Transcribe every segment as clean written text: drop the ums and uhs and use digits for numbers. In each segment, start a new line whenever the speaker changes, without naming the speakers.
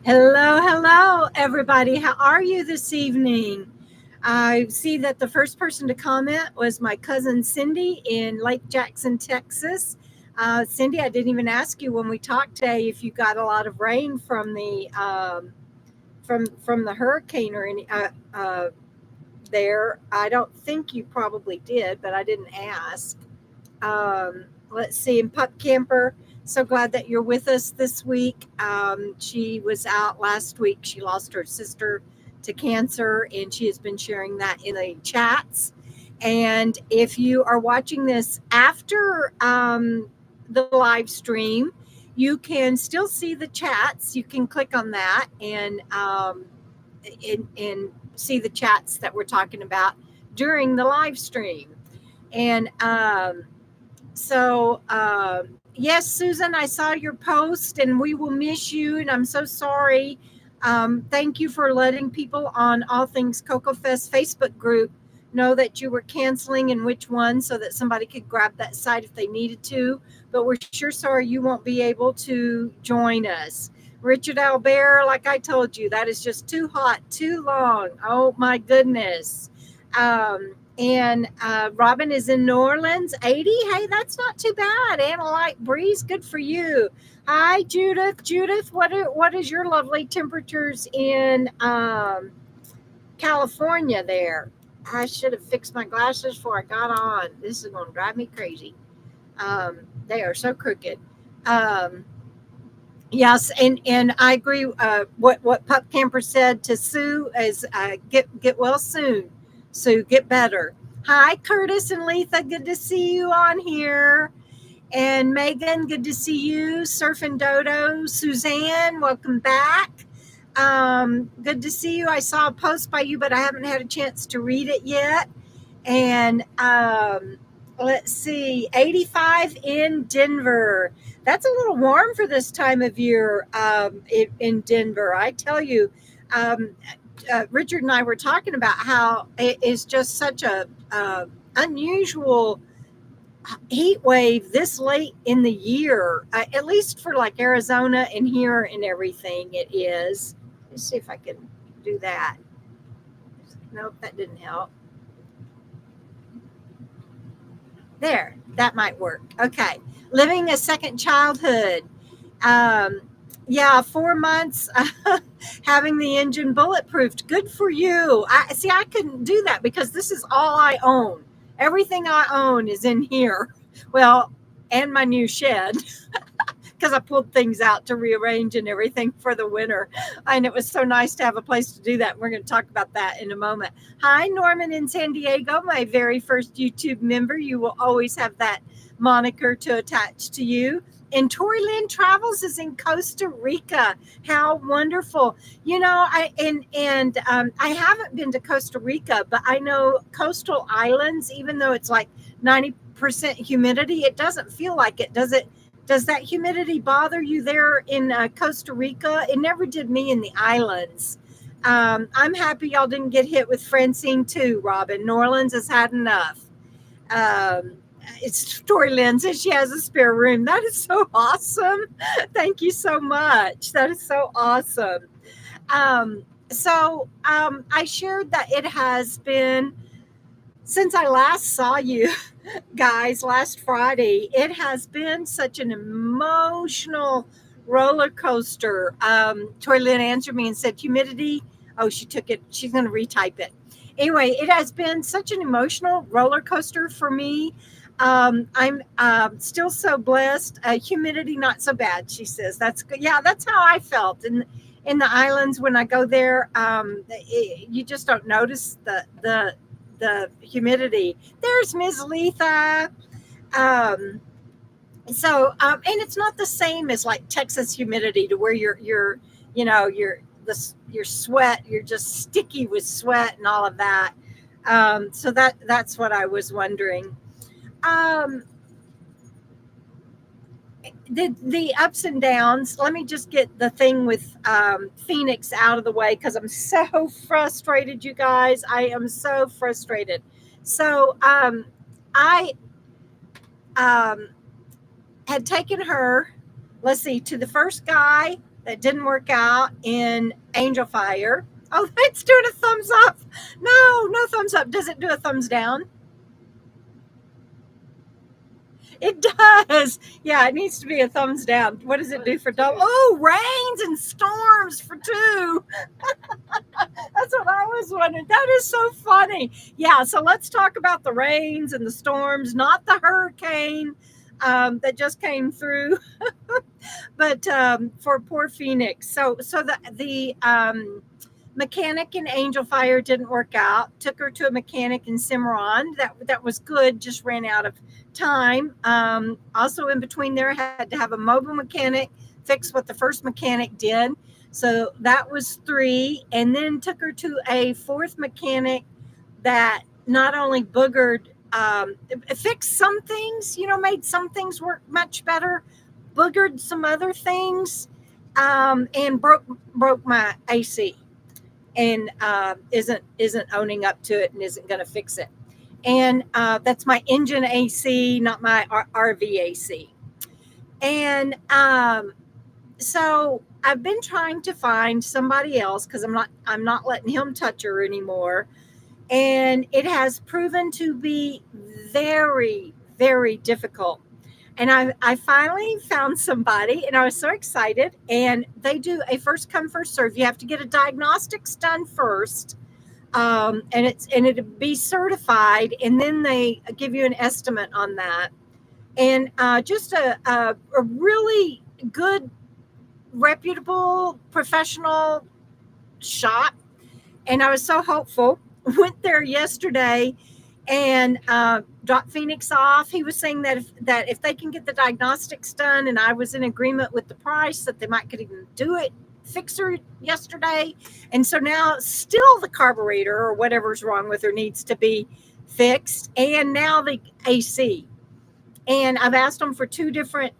Hello, hello, everybody. How are you this evening? I see that the first person to comment was my cousin Cindy in Lake Jackson, Texas. Cindy, I didn't even ask you when we talked today if you got a lot of rain from the from the hurricane or any there. I don't think you probably did, but I didn't ask. Let's see, and Pup Camper, so glad that you're with us this week. She was out last week. She lost her sister to cancer, and she has been sharing that in the chats. And if you are watching this after the live stream, you can still see the chats. You can click on that and see the chats that we're talking about during the live stream. And yes, Susan, I saw your post and we will miss you. And I'm so sorry. Thank you for letting people on All Things KOKO Fest Facebook group know that you were canceling and which one so that somebody could grab that site if they needed to. But we're sure sorry you won't be able to join us. Richard Albert, like I told you, that is just too hot, too long. Oh my goodness. And Robin is in New Orleans, 80. Hey, that's not too bad. And a light breeze, good for you. Hi, Judith. Judith, what is your lovely temperatures in California there? I should have fixed my glasses before I got on. This is going to drive me crazy. They are so crooked. Um, yes, and I agree. What Pup Camper said to Sue is get well soon. Sue, get better. Hi, Curtis and Letha. Good to see you on here. And Megan, good to see you. Surf and Dodo. Suzanne, welcome back. Good to see you. I saw a post by you, but I haven't had a chance to read it yet. And let's see, 85 in Denver. That's a little warm for this time of year in Denver. I tell you, Richard and I were talking about how it is just such a unusual heat wave this late in the year, at least for like Arizona and here and everything. It is. Let's see if I can do that. Nope, that didn't help. There, that might work. Okay. Living a second childhood. Um, yeah, 4 months having the engine bulletproofed. Good for you. I see. I couldn't do that because this is all I own. Everything I own is in here. Well, and my new shed because I pulled things out to rearrange and everything for the winter. And it was so nice to have a place to do that. We're going to talk about that in a moment. Hi, Norman in San Diego, my very first YouTube member. You will always have that moniker to attach to you. And Tori Lynn Travels is in Costa Rica. How wonderful! I haven't been to Costa Rica, but I know coastal islands. Even though it's like 90% humidity, it doesn't feel like it, does it? Does that humidity bother you there in Costa Rica? It never did me in the islands. I'm happy y'all didn't get hit with Francine too, Robin. New Orleans has had enough. Um, it's Story Lynn says she has a spare room. That is so awesome. Thank you so much. That is so awesome. I shared that it has been since I last saw you guys last Friday. It has been such an emotional roller coaster. Tori Lynn answered me and said, humidity. Oh, she took it. She's going to retype it. Anyway, it has been such an emotional roller coaster for me. I'm still so blessed. Humidity, not so bad, she says. That's good. Yeah, that's how I felt in the islands when I go there. You just don't notice the humidity. There's Ms. Letha. Um, and it's not the same as like Texas humidity to where you know, your sweat, you're just sticky with sweat and all of that. That's what I was wondering. Um, the ups and downs. Let me just get the thing with Phoenyx out of the way because I'm so frustrated, you guys. I am so frustrated. I had taken her, let's see, to the first guy that didn't work out in Angel Fire. Oh, it's doing a thumbs up. No, no thumbs up. Does it do a thumbs down? It does. Yeah, it needs to be a thumbs down. What does it do for double? Oh, rains and storms for two. That's what I was wondering. That is so funny. Yeah, so let's talk about the rains and the storms, not the hurricane that just came through, but for poor Phoenix. So the mechanic in Angel Fire didn't work out. Took her to a mechanic in Cimarron. That was good. Just ran out of time. Also in between there, had to have a mobile mechanic fix what the first mechanic did. So that was 3, and then took her to a fourth mechanic that not only boogered, fixed some things, made some things work much better, boogered some other things, and broke my AC, and isn't owning up to it and isn't going to fix it. And that's my engine AC, not my RV AC. And so I've been trying to find somebody else because I'm not letting him touch her anymore. And it has proven to be very, very difficult. And I finally found somebody, and I was so excited. And they do a first come, first serve. You have to get a diagnostics done first, and it'll be certified, and then they give you an estimate on that. And just a really good, reputable, professional shop. And I was so hopeful. Went there yesterday and dropped Phoenix off. He was saying that if they can get the diagnostics done, and I was in agreement with the price, that they might could even do it, fix her yesterday. And so now still the carburetor or whatever's wrong with her needs to be fixed, and now the AC. And I've asked them for 2 different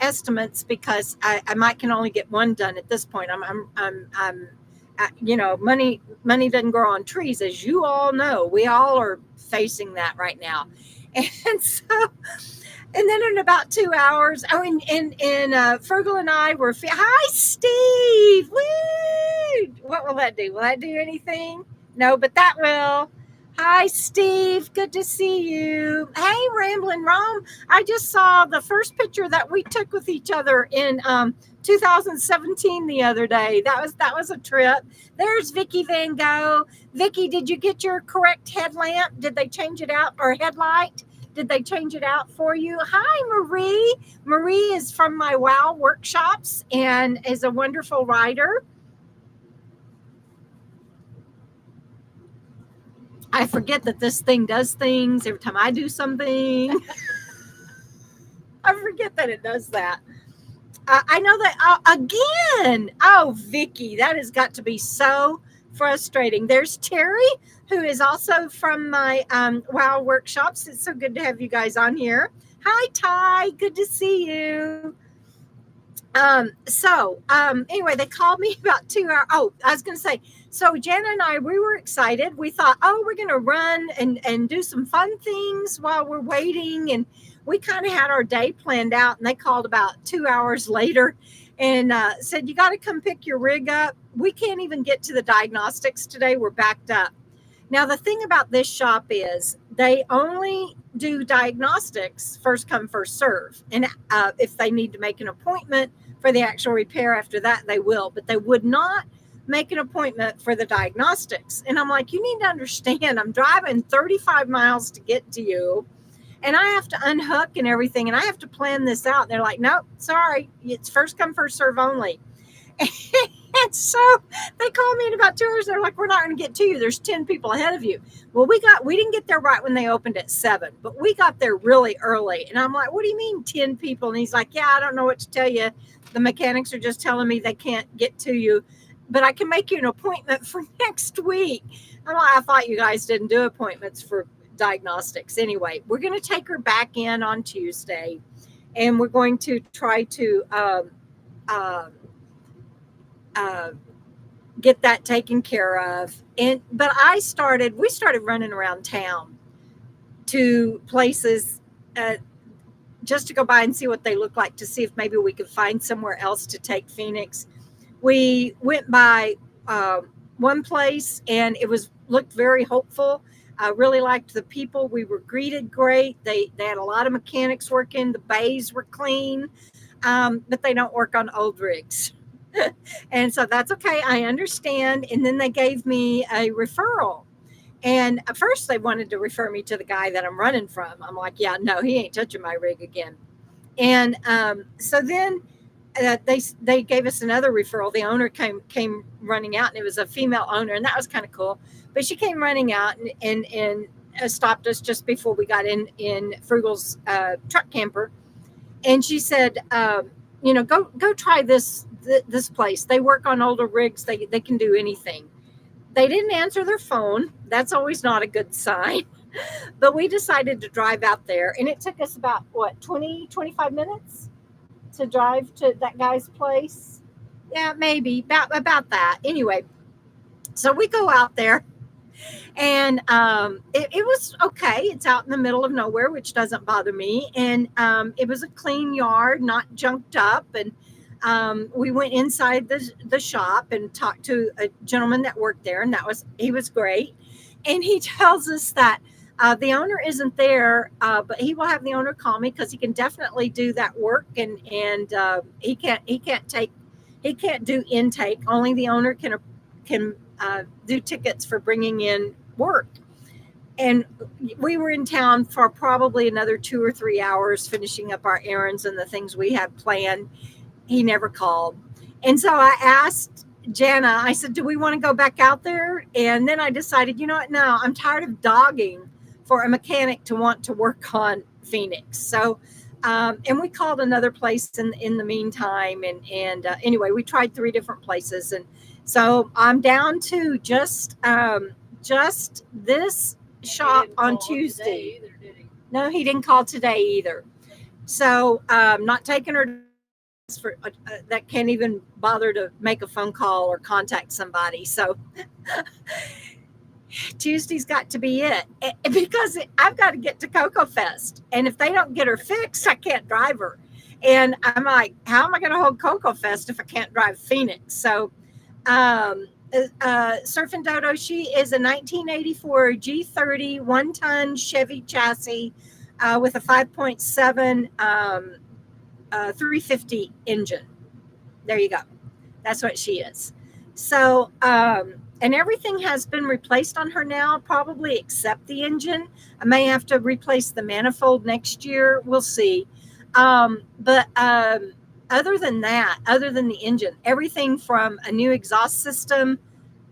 estimates because I can only get one done at this point. Money doesn't grow on trees, as you all know. We all are facing that right now. And so, and then in about 2 hours, Fergal and I were, hi, Steve. Woo! What will that do? Will that do anything? No, but that will. Hi, Steve. Good to see you. Hey, Ramblin' Rome. I just saw the first picture that we took with each other in 2017 the other day. That was a trip. There's Vicky Van Gogh. Vicky, did you get your correct headlamp? Did they change it out, or headlight? Did they change it out for you? Hi, Marie. Marie is from my WOW workshops and is a wonderful writer. I forget that this thing does things every time I do something. I forget that it does that. I know that again. Oh, Vicky, that has got to be so frustrating. There's Terry, who is also from my WOW workshops. It's so good to have you guys on here. Hi, Ty. Good to see you. Anyway, they called me about 2 hours. Oh, I was going to say, so Jana and I, we were excited. We thought, we're going to run and do some fun things while we're waiting. And we kind of had our day planned out, and they called about 2 hours later and said, you got to come pick your rig up. We can't even get to the diagnostics today. We're backed up. Now, the thing about this shop is they only do diagnostics first come, first serve. And if they need to make an appointment for the actual repair after that, they will. But they would not make an appointment for the diagnostics. And I'm like, you need to understand, I'm driving 35 miles to get to you, and I have to unhook and everything, and I have to plan this out. And they're like, nope, sorry, it's first come, first serve only. And so they called me in about 2 hours. They're like, we're not going to get to you. There's 10 people ahead of you. Well, we didn't get there right when they opened at 7, but we got there really early. And I'm like, what do you mean 10 people? And he's like, yeah, I don't know what to tell you. The mechanics are just telling me they can't get to you, but I can make you an appointment for next week. I'm like, I thought you guys didn't do appointments for diagnostics. Anyway, we're going to take her back in on Tuesday, and we're going to try to get that taken care of. But we started running around town to places just to go by and see what they look like, to see if maybe we could find somewhere else to take Phoenix. We went by one place, and it looked very hopeful. I really liked the people. We were greeted great. They had a lot of mechanics working. The bays were clean, but they don't work on old rigs. And so that's okay. I understand. And then they gave me a referral. And at first they wanted to refer me to the guy that I'm running from. I'm like, yeah, no, he ain't touching my rig again. And so then they gave us another referral. The owner came running out, and it was a female owner, and that was kind of cool. But she came running out and stopped us just before we got in Frugal's truck camper, and she said, go try this place. They work on older rigs. They can do anything. They didn't answer their phone. That's always not a good sign. But we decided to drive out there, and it took us about 25 minutes to drive to that guy's place. Yeah, maybe about that. Anyway, so we go out there, and it was okay. It's out in the middle of nowhere, which doesn't bother me. And it was a clean yard, not junked up. And we went inside the shop and talked to a gentleman that worked there, and he was great. And he tells us that the owner isn't there, but he will have the owner call me because he can definitely do that work, and he can't do intake. Only the owner can do tickets for bringing in work. And we were in town for probably another 2 or 3 hours finishing up our errands and the things we had planned. He never called. And so I asked Jana, I said, do we want to go back out there? And then I decided, you know what? No, I'm tired of dogging for a mechanic to want to work on Phoenyx. So, and we called another place in the meantime. And anyway, we tried 3 different places. And so I'm down to just this shop on Tuesday.
Either, did he?
No, he didn't call today either. So not taking her for that can't even bother to make a phone call or contact somebody. So Tuesday's got to be it, because I've got to get to KOKO Fest, and if they don't get her fixed, I can't drive her. And I'm like, how am I going to hold KOKO Fest if I can't drive Phoenyx? So Surfing Dodo, she is a 1984 G30 one-ton Chevy chassis with a 5.7 350 engine. There you go. That's what she is. So, and everything has been replaced on her now, probably except the engine. I may have to replace the manifold next year. We'll see. But other than that, other than the engine, everything from a new exhaust system,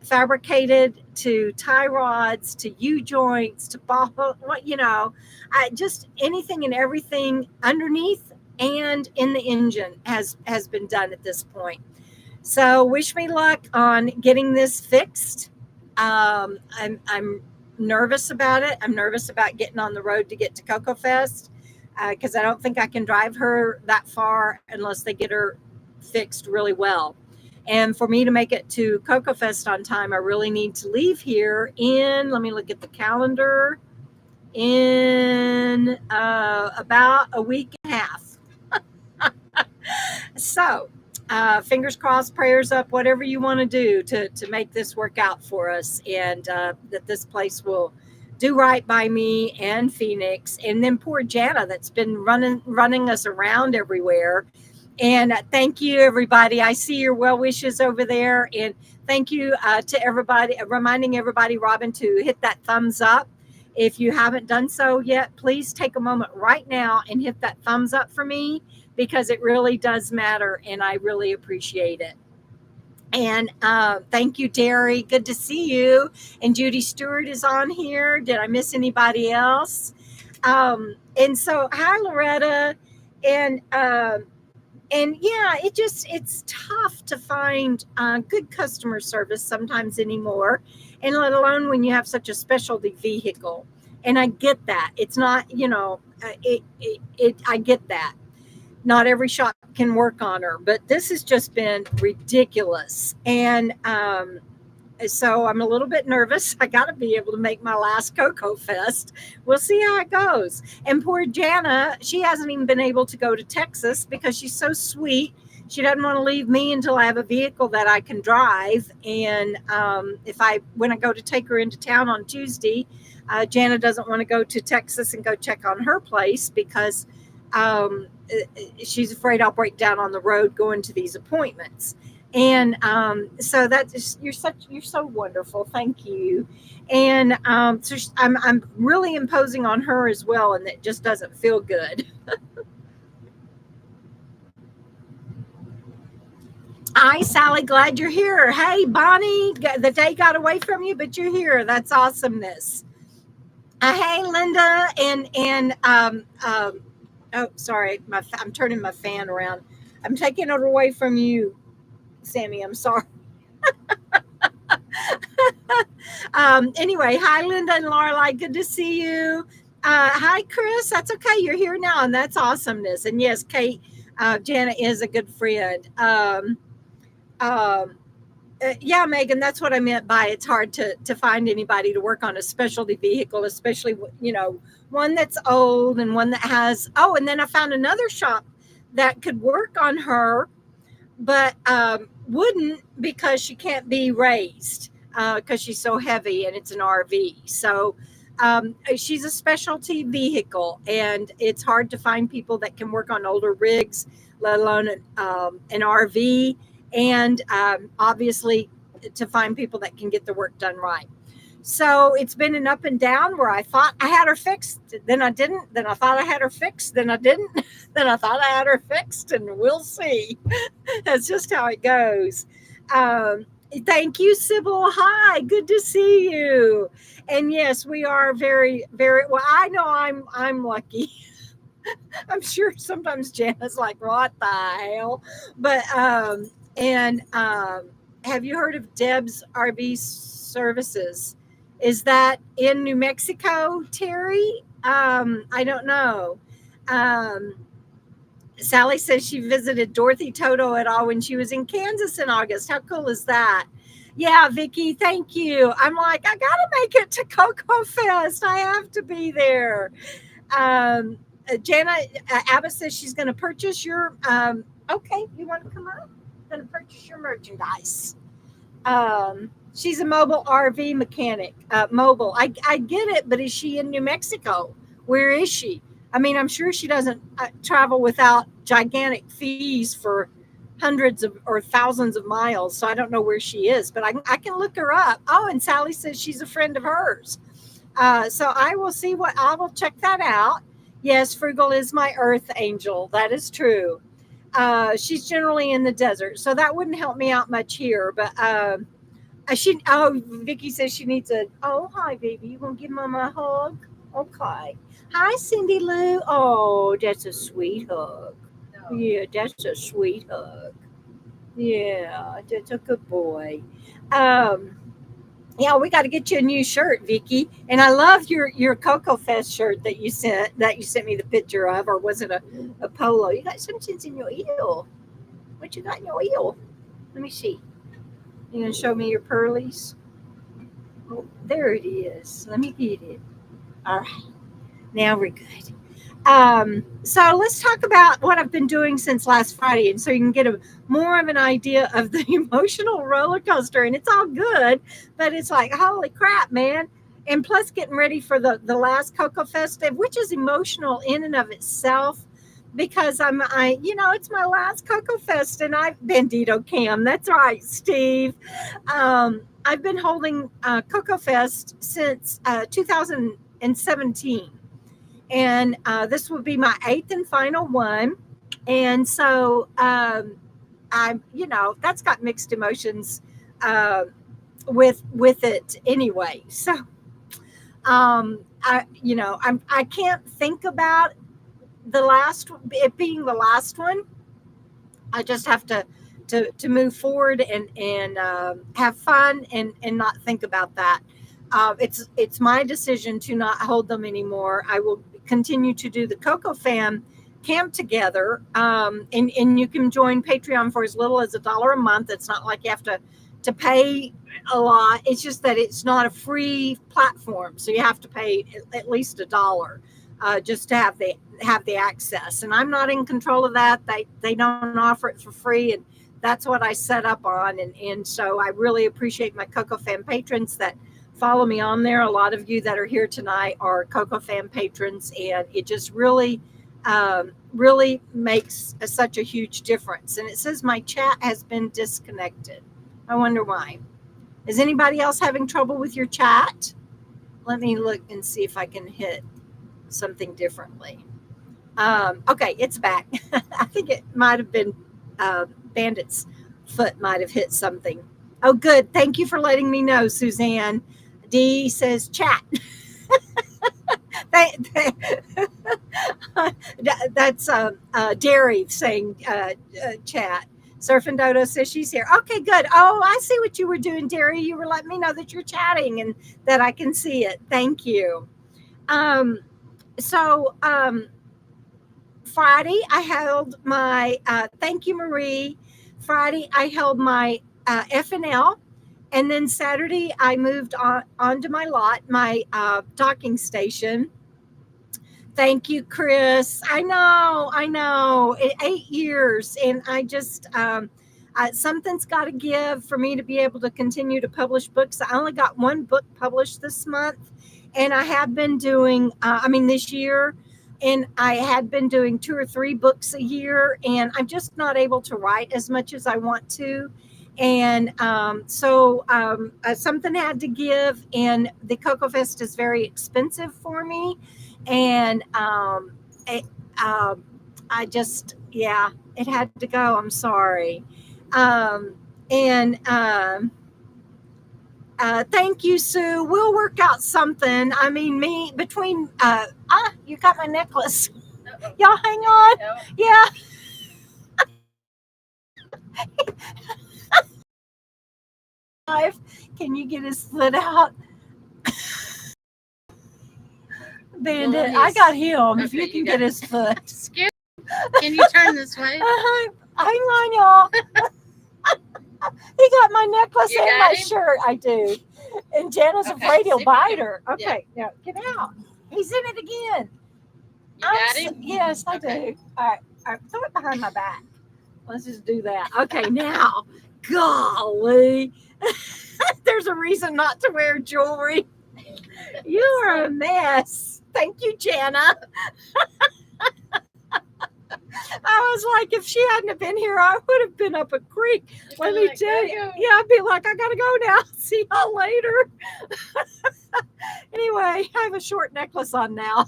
fabricated, to tie rods, to U-joints, to ball, just anything and everything underneath and in the engine has been done at this point. So wish me luck on getting this fixed. I'm nervous about it. I'm nervous about getting on the road to get to KOKO Fest, because I don't think I can drive her that far unless they get her fixed really well. And for me to make it to KOKO Fest on time, I really need to leave here let me look at the calendar, in about a week and a half. So fingers crossed, prayers up, whatever you want to do to make this work out for us, and that this place will do right by me and Phoenyx. And then poor Jana, that's been running us around everywhere. And thank you, everybody. I see your well wishes over there. And thank you to everybody, reminding everybody, Robin, to hit that thumbs up. If you haven't done so yet, please take a moment right now and hit that thumbs up for me, because it really does matter, and I really appreciate it. And thank you, Terry. Good to see you. And Judy Stewart is on here. Did I miss anybody else? And so, hi, Loretta. And yeah, it's tough to find good customer service sometimes anymore, and let alone when you have such a specialty vehicle. And I get that. It's not, I get that. Not every shop can work on her, but this has just been ridiculous. And so I'm a little bit nervous. I got to be able to make my last KOKO Fest. We'll see how it goes. And poor Jana, she hasn't even been able to go to Texas because she's so sweet. she doesn't want to leave me until I have a vehicle that I can drive. And when I go to take her into town on Tuesday, Jana doesn't want to go to Texas and go check on her place because she's afraid I'll break down on the road going to these appointments. And so you're so wonderful. Thank you. And so I'm really imposing on her as well, and it just doesn't feel good. Hi, Sally. Glad you're here. Hey, Bonnie. The day got away from you, but you're here. That's awesomeness. Hey, Linda. Oh, sorry. I'm turning my fan around. I'm taking it away from you, Sammy. I'm sorry. Anyway, hi, Linda and Lorelei. Good to see you. Hi, Chris. That's okay. You're here now, and that's awesomeness. And yes, Kate, Jana is a good friend. Yeah, Megan, that's what I meant by it's hard to find anybody to work on a specialty vehicle, especially, one that's old and one that has, and then I found another shop that could work on her, but wouldn't because she can't be raised because she's so heavy and it's an RV. So she's a specialty vehicle, and it's hard to find people that can work on older rigs, let alone an RV. And obviously to find people that can get the work done right. So it's been an up and down where I thought I had her fixed, then I didn't, then I thought I had her fixed, then I didn't, then I thought I had her fixed, and we'll see. That's just how it goes. Thank you, Sybil. Hi, good to see you. And yes, we are very, very well. I know I'm lucky. I'm sure sometimes Jana's like, what the hell? But have you heard of Deb's RV Services? Is that in New Mexico, Terry? I don't know. Sally says she visited Dorothy Toto et al. When she was in Kansas in August. How cool is that? Yeah, Vicki, thank you. I'm like, I got to make it to KOKO Fest. I have to be there. Jana, Abba says she's going to purchase your, okay, you want to come up? Going to purchase your merchandise. She's a mobile RV mechanic. Mobile. I get it, but is she in New Mexico? Where is she? I mean, I'm sure she doesn't travel without gigantic fees for hundreds of or thousands of miles. So I don't know where she is, but I can look her up. Oh, and Sally says she's a friend of hers. So I will see I will check that out. Yes, Frugal is my earth angel. That is true. She's generally in the desert, so that wouldn't help me out much here. But Vicki says she needs hi, baby. You want to give Mama a hug? Okay. Hi, Cindy Lou. Oh, that's a sweet hug. No. Yeah, that's a sweet hug. Yeah, that's a good boy. Yeah, we got to get you a new shirt, Vicki. And I love your KOKO Fest shirt that you sent me the picture of, or was it a polo? You got something in your ear. What you got in your ear? Let me see. You gonna show me your pearlies? Oh, there it is. Let me get it. All right. Now we're good. So let's talk about what I've been doing since last Friday, and so you can get more of an idea of the emotional roller coaster. And it's all good, but it's like, holy crap, man. And plus getting ready for the last KOKO Festive, which is emotional in and of itself, because it's my last KOKO Fest, and Bandito Cam. That's right, Steve. I've been holding KOKO Fest since 2017. And this will be my 8th and final one. And so that's got mixed emotions with it anyway. So I can't think about it being the last one. I just have to move forward and have fun and not think about that. It's my decision to not hold them anymore. I will continue to do the KOKO Fam camp together, and you can join Patreon for as little as $1 a month. It's not like you have to pay a lot. It's just that it's not a free platform, so you have to pay at least $1. just to have the access. And I'm not in control of that. They don't offer it for free, and that's what I set up on. And so I really appreciate my KOKO Fam patrons that follow me on there. A lot of you that are here tonight are KOKO Fam patrons, and it just really really makes such a huge difference. And it says my chat has been disconnected. I wonder why. Is anybody else having trouble with your chat? Let me look and see if I can hit something differently. Okay, it's back. I think it might have been Bandit's foot might have hit something. Oh, good. Thank you for letting me know, Suzanne. D says chat. That's Derry saying chat. Surf and Dodo says she's here. Okay, good. Oh, I see what you were doing, Derry. You were letting me know that you're chatting and that I can see it. Thank you. Friday, I held my, thank you, Marie. Friday, I held my FNL. And then Saturday, I moved onto my lot, my docking station. Thank you, Chris. I know. 8 years. And I just, something's got to give for me to be able to continue to publish books. I only got one book published this month. And I have been doing, this year. And I had been doing 2 or 3 books a year. And I'm just not able to write as much as I want to. And so something had to give, and the KOKO Fest is very expensive for me. And it had to go. I'm sorry. Thank you, Sue. We'll work out something. I mean, you got my necklace. Uh-oh. Y'all hang on. No. Yeah. Can you get his foot out? Bandit, I got him. Okay, if you can get his foot.
Excuse me. Can you turn this way?
Hang on, y'all. He got my necklace and my shirt. I do. And Jana's afraid he'll bite her. Okay, now get out. He's in it again.
You got him?
Yes, I do. All right, throw it behind my back. Let's just do that. Okay, now, golly. There's a reason not to wear jewelry. You are a mess. Thank you, Jana. I was like, if she hadn't have been here, I would have been up a creek. Let me tell you. Yeah, I'd be like, I got to go now. See y'all later. Anyway, I have a short necklace on now.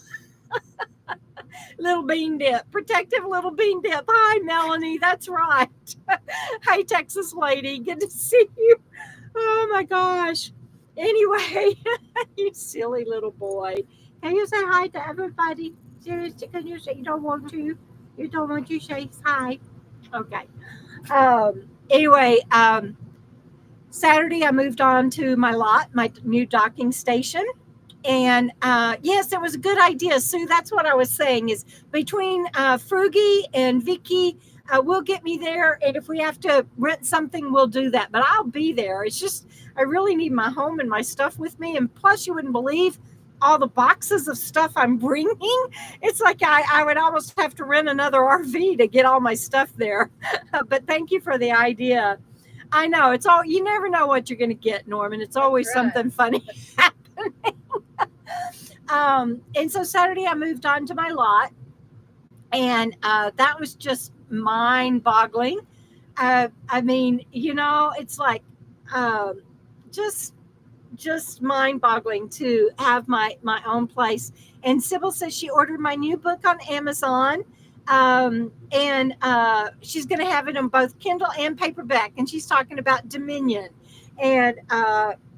Little bean dip. Protective little bean dip. Hi, Melanie. That's right. Hi, Texas lady. Good to see you. Oh, my gosh. Anyway, you silly little boy. Can you say hi to everybody? Seriously, can you say you don't want to? You don't want to say hi? Okay. Anyway, Saturday I moved on to my lot, my new docking station. And yes, it was a good idea, Sue. That's what I was saying is between Frugy and Vicky, will get me there. And if we have to rent something, we'll do that. But I'll be there. It's just I really need my home and my stuff with me. And plus, you wouldn't believe all the boxes of stuff I'm bringing. It's like I would almost have to rent another RV to get all my stuff there. But thank you for the idea. I know it's all, you never know what you're going to get, Norman. It's always something funny happening. And so Saturday I moved on to my lot, and that was just mind-boggling. It's like just mind-boggling to have my own place. And Sybil says she ordered my new book on Amazon, and she's going to have it on both Kindle and paperback, and she's talking about Dominion, and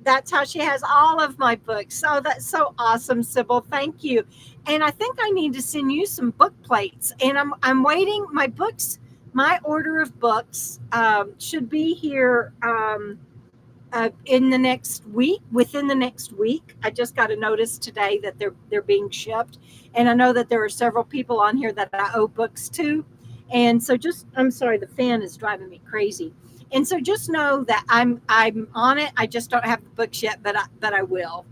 that's how she has all of my books. So that's so awesome, Sybil. Thank you. And I think I need to send you some book plates, and I'm waiting. My books, my order of books should be here in the next week, within the next week. I just got a notice today that they're being shipped. And I know that there are several people on here that I owe books to. And so I'm sorry, the fan is driving me crazy. And so just know that I'm on it. I just don't have the books yet, but I will.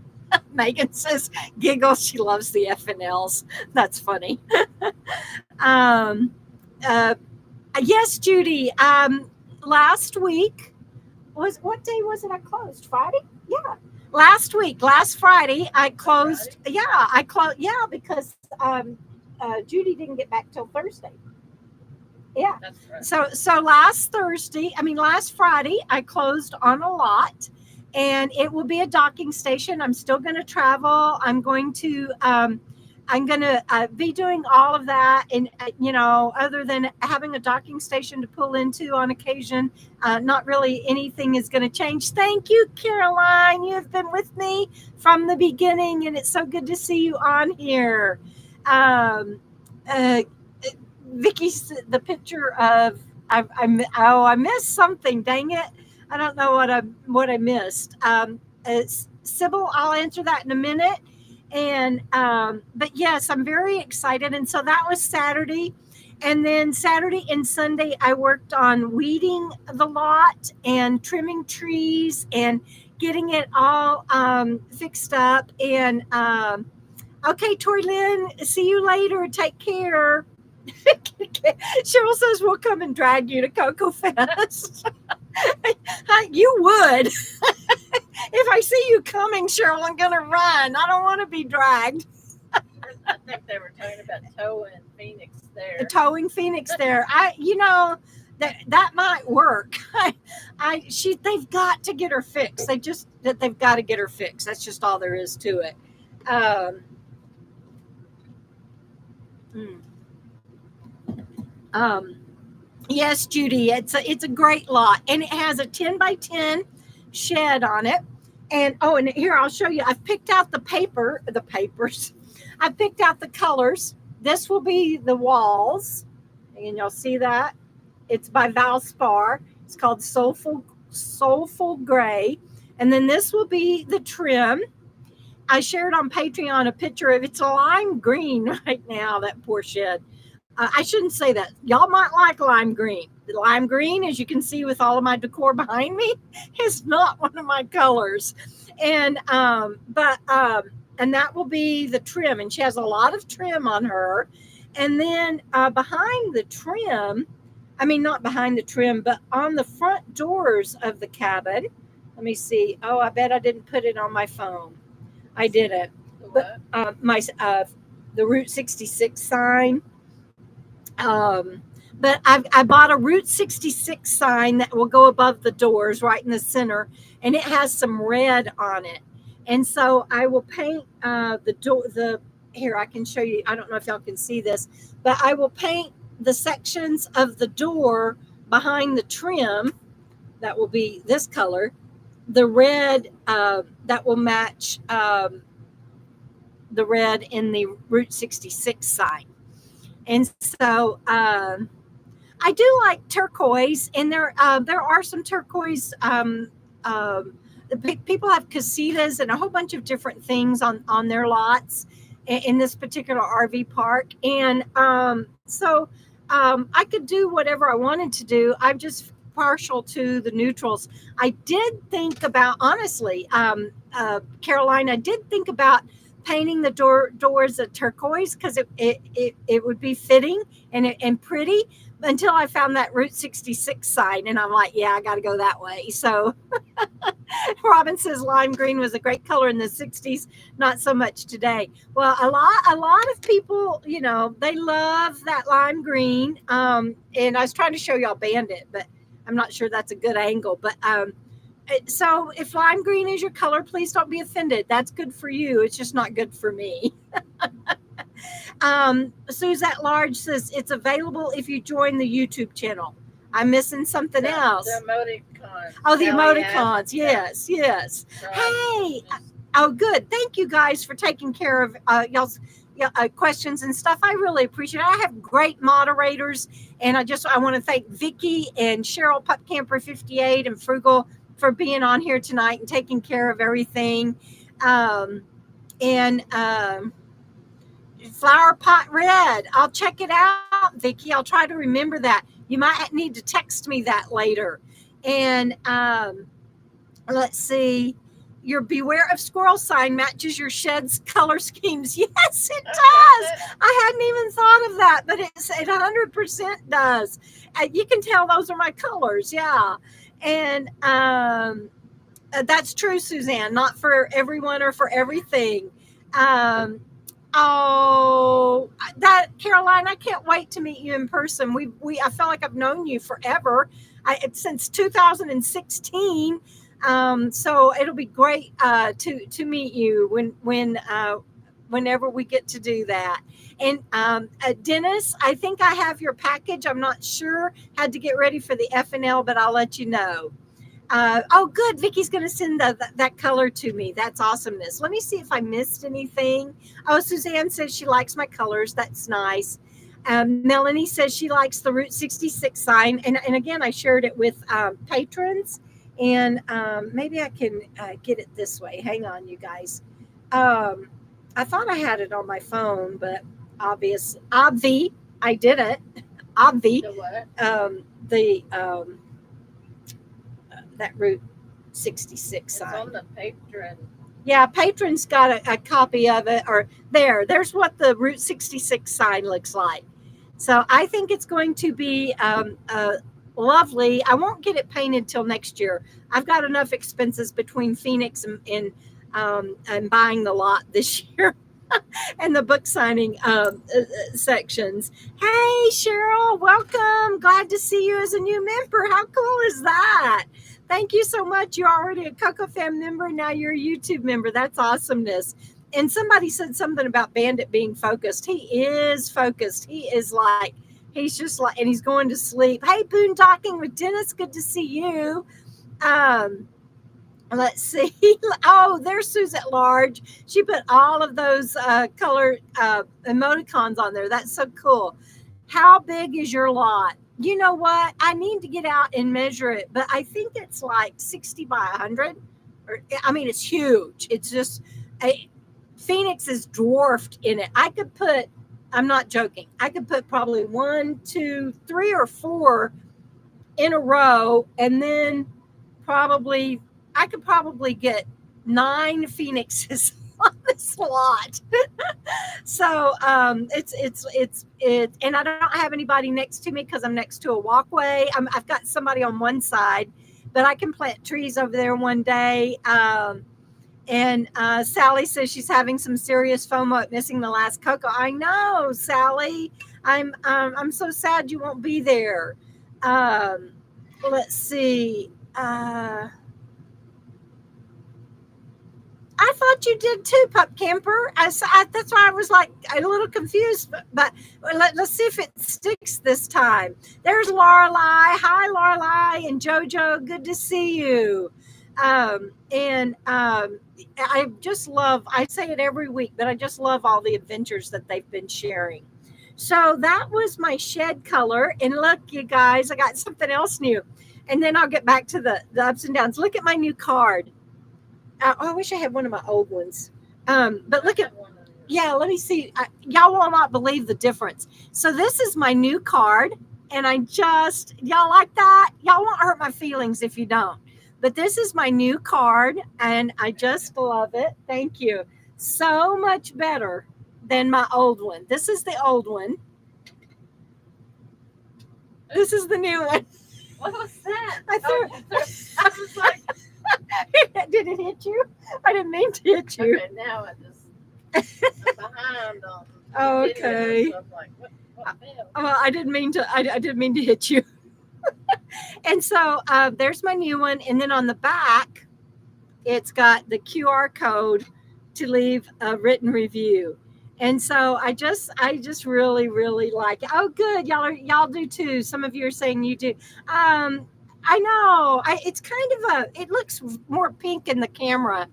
Megan says, giggles. She loves the FNLs. That's funny. um, uh, yes, Judy. Last week what day was it? I closed Friday. Yeah, last Friday, I closed. Yeah, I closed. Yeah, because Judy didn't get back till Thursday. Yeah.
That's right.
So last Friday, I closed on a lot, and it will be a docking station. I'm still going to travel. I'm going to be doing all of that, and other than having a docking station to pull into on occasion, not really anything is going to change. Thank you, Caroline. You have been with me from the beginning, and it's so good to see you on here. Um, uh, Vicky's the picture of I missed something. Dang it! I don't know what I missed. It's Sybil. I'll answer that in a minute. And but yes, I'm very excited. And so that was Saturday, and then Saturday and Sunday I worked on weeding the lot and trimming trees and getting it all fixed up. And okay, Tori Lynn, see you later. Take care. Cheryl says we'll come and drag you to KOKO Fest. You would. If I see you coming, Cheryl, I'm going to run. I don't want to be dragged.
I think they were talking about towing Phoenix there.
Towing Phoenix there. That might work. They've got to get her fixed. They've got to get her fixed. That's just all there is to it. Yes, Judy, it's a great lot, and it has a 10 by 10 shed on it. And here I'll show you. I've picked out the papers. I've picked out the colors. This will be the walls, and you'll see that it's by Valspar. It's called Soulful Gray, and then this will be the trim. I shared on Patreon a picture of it's a lime green right now. That poor shed. I shouldn't say that. Y'all might like lime green. The lime green, as you can see with all of my decor behind me, is not one of my colors. And and that will be the trim. And she has a lot of trim on her. And then behind the trim, not behind the trim, but on the front doors of the cabin. Let me see. Oh, I bet I didn't put it on my phone. I didn't.
What?
The Route 66 sign. But I bought a Route 66 sign that will go above the doors right in the center, and it has some red on it. And so I will paint here, I can show you. I don't know if y'all can see this, but I will paint the sections of the door behind the trim. That will be this color. The red that will match the red in the Route 66 sign. And so I do like turquoise, and there are some turquoise. People have casitas and a whole bunch of different things on their lots in this particular RV park, and so I could do whatever I wanted to do. I'm just partial to the neutrals. I did think about, honestly, Caroline, I did think about painting the doors a turquoise because it would be fitting and pretty, until I found that Route 66 sign, and I'm like, yeah, I got to go that way. So Robin says lime green was a great color in the 60s, not so much today. Well, a lot of people, they love that lime green. And I was trying to show y'all Bandit, but I'm not sure that's a good angle. But so if lime green is your color, please don't be offended. That's good for you. It's just not good for me. Suzette Large says it's available if you join the YouTube channel. I'm missing something else.
The emoticons.
Oh, the emoticons. Yes.
Right.
Hey. Oh, good. Thank you guys for taking care of y'all's questions and stuff. I really appreciate it. I have great moderators, and I want to thank Vicky and Cheryl Pup Camper 58 and Frugal for being on here tonight and taking care of everything. Flower Pot Red. I'll check it out, Vicky. I'll try to remember that. You might need to text me that later. And let's see. your beware of squirrel sign matches your shed's color schemes. Yes, it does. I hadn't even thought of that, but it 100% does. You can tell those are my colors. Yeah. And that's true, Suzanne. Not for everyone or for everything. Oh, that Caroline, I can't wait to meet you in person. I feel like I've known you forever. Since 2016. So it'll be great to meet you whenever we get to do that. And Dennis, I think I have your package. I'm not sure. Had to get ready for the FNL, but I'll let you know. Oh, good. Vicky's going to send that color to me. That's awesomeness. Let me see if I missed anything. Oh, Suzanne says she likes my colors. That's nice. Melanie says she likes the Route 66 sign. And again, I shared it with patrons. And maybe I can get it this way. Hang on, you guys. I thought I had it on my phone, but obviously, I didn't. That Route 66 sign.
It's on the patron.
Yeah, patrons got a copy of it, or there's what the Route 66 sign looks like. So I think it's going to be lovely. I won't get it painted till next year. I've got enough expenses between Phoenix and buying the lot this year. And the book signing sections. Hey, Cheryl, welcome. Glad to see you as a new member. How cool is that? Thank you so much. You're already a KOKO Fam member. Now you're a YouTube member. That's awesomeness. And somebody said something about Bandit being focused. He is focused. He's just like, and he's going to sleep. Hey, Boondocking with Dennis. Good to see you. Let's see. Oh, there's Suze at Large. She put all of those color emoticons on there. That's so cool. How big is your lot? You know what? I need to get out and measure it, but I think it's like 60 by 100. It's huge. It's just Phoenix is dwarfed in it. I'm not joking. I could put probably 1, 2, 3, or 4 in a row, and then I could probably get 9 Phoenixes on this lot. So it's and I don't have anybody next to me because I'm next to a walkway. I've got somebody on one side, but I can plant trees over there one day. And Sally says she's having some serious FOMO at missing the last KOKO. I know, Sally. I'm so sad you won't be there. Let's see. I thought you did too, Pup Camper. That's why I was like a little confused. But let's see if it sticks this time. There's Lorelei. Hi, Lorelei and JoJo. Good to see you. I just love. I say it every week, but I just love all the adventures that they've been sharing. So that was my shed color. And look, you guys, I got something else new. And then I'll get back to the ups and downs. Look at my new card. I wish I had one of my old ones. But look at, yeah, let me see. Y'all will not believe the difference. So this is my new card. And y'all like that? Y'all won't hurt my feelings if you don't. But this is my new card. And I just love it. Thank you. So much better than my old one. This is the old one. This is the new one.
What was that?
I was like, did it hit you? I didn't mean to hit you.
Okay, now I just behind on.
Oh, okay.
So I'm like, what
I didn't mean to. I didn't mean to hit you. And so there's my new one, and then on the back, it's got the QR code to leave a written review. And so I just really, really like it. Oh, good. Y'all do too. Some of you are saying you do. I know. It's kind of it looks more pink in the camera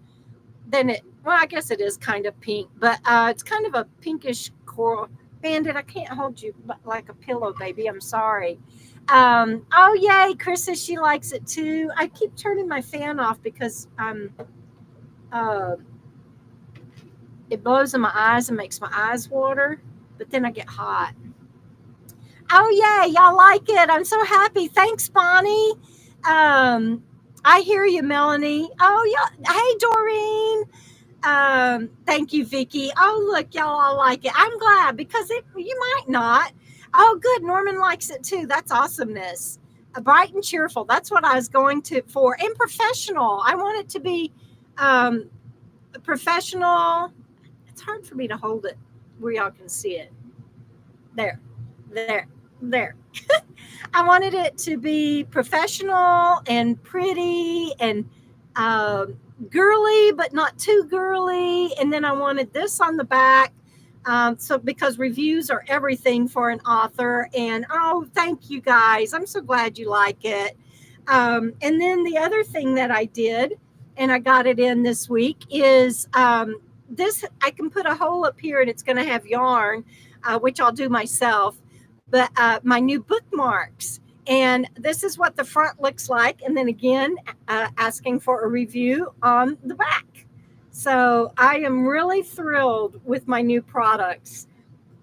than it. Well, I guess it is kind of pink, but it's kind of a pinkish coral. Bandit, I can't hold you like a pillow, baby. I'm sorry. Oh, yay. Chris says she likes it too. I keep turning my fan off because it blows in my eyes and makes my eyes water, but then I get hot. Oh, yay. Y'all like it. I'm so happy. Thanks, Bonnie. I hear you, Melanie. Oh, yeah. Hey, Doreen. Thank you, Vicky. Oh, look, y'all all like it. I'm glad because you might not. Oh, good. Norman likes it too. That's awesomeness. Bright and cheerful. That's what I was going to for. And professional. I want it to be um, professional. It's hard for me to hold it where y'all can see it. There, there. I wanted it to be professional and pretty and girly, but not too girly. And then I wanted this on the back. So because reviews are everything for an author. And oh, thank you guys. I'm so glad you like it. And then the other thing that I did, and I got it in this week, is this. I can put a hole up here and it's going to have yarn, which I'll do myself. But my new bookmarks. And this is what the front looks like. And then again, asking for a review on the back. So I am really thrilled with my new products.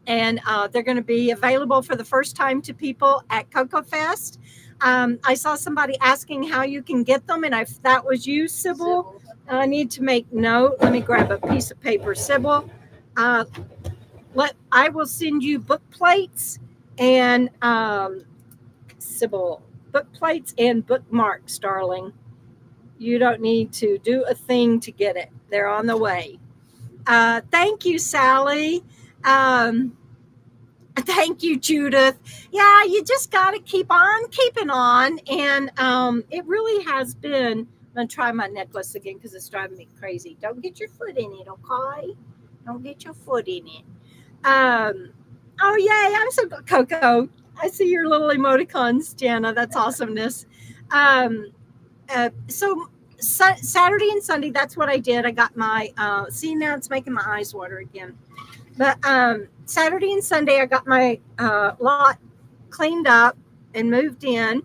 And they're going to be available for the first time to people at KOKO Fest. I saw somebody asking how you can get them. And if that was you, Sybil, I need to make note. Let me grab a piece of paper. Sybil, I will send you book plates and Sybil, book plates and bookmarks, darling. You don't need to do a thing to get it. They're on the way. Thank you, Sally. Thank you, Judith. Yeah, you just got to keep on keeping on. And it really has been. I'm going to try my necklace again because it's driving me crazy. Don't get your foot in it, okay? Don't get your foot in it. Oh, yay. I'm so good. Coco, I see your little emoticons, Jana. That's awesomeness. So Saturday and Sunday, that's what I did. I got my, see, now it's making my eyes water again. But Saturday and Sunday, I got my lot cleaned up and moved in.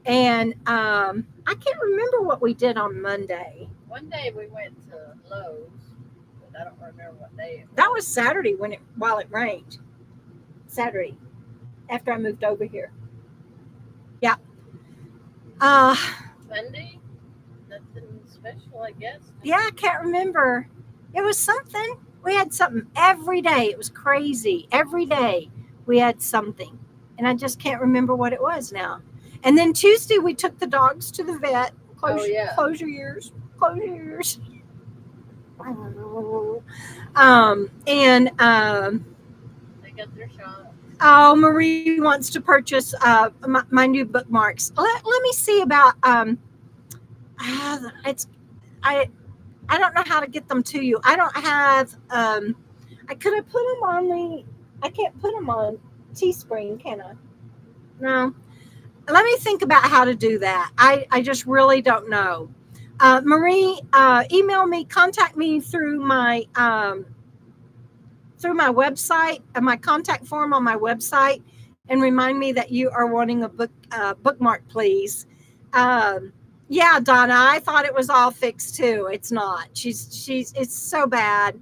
And I can't remember what we did on Monday.
One day we went to Lowe's, but I don't remember what day it was.
That was Saturday while it rained. Saturday, after I moved over here. Yeah.
Sunday? Nothing special, I guess.
Yeah, I can't remember. It was something. We had something every day. It was crazy. Every day we had something. And I just can't remember what it was now. And then Tuesday we took the dogs to the vet. Close your ears. Close your ears.
They got their shot.
Oh, Marie wants to purchase my new bookmarks. Let me see about I don't know how to get them to you. I don't have I could have put them on I can't put them on Teespring, can I? No. Let me think about how to do that. I just really don't know. Marie, email me, contact me through my website, my contact form on my website, and remind me that you are wanting a bookmark, please. Yeah, Donna, I thought it was all fixed too. It's not. It's so bad.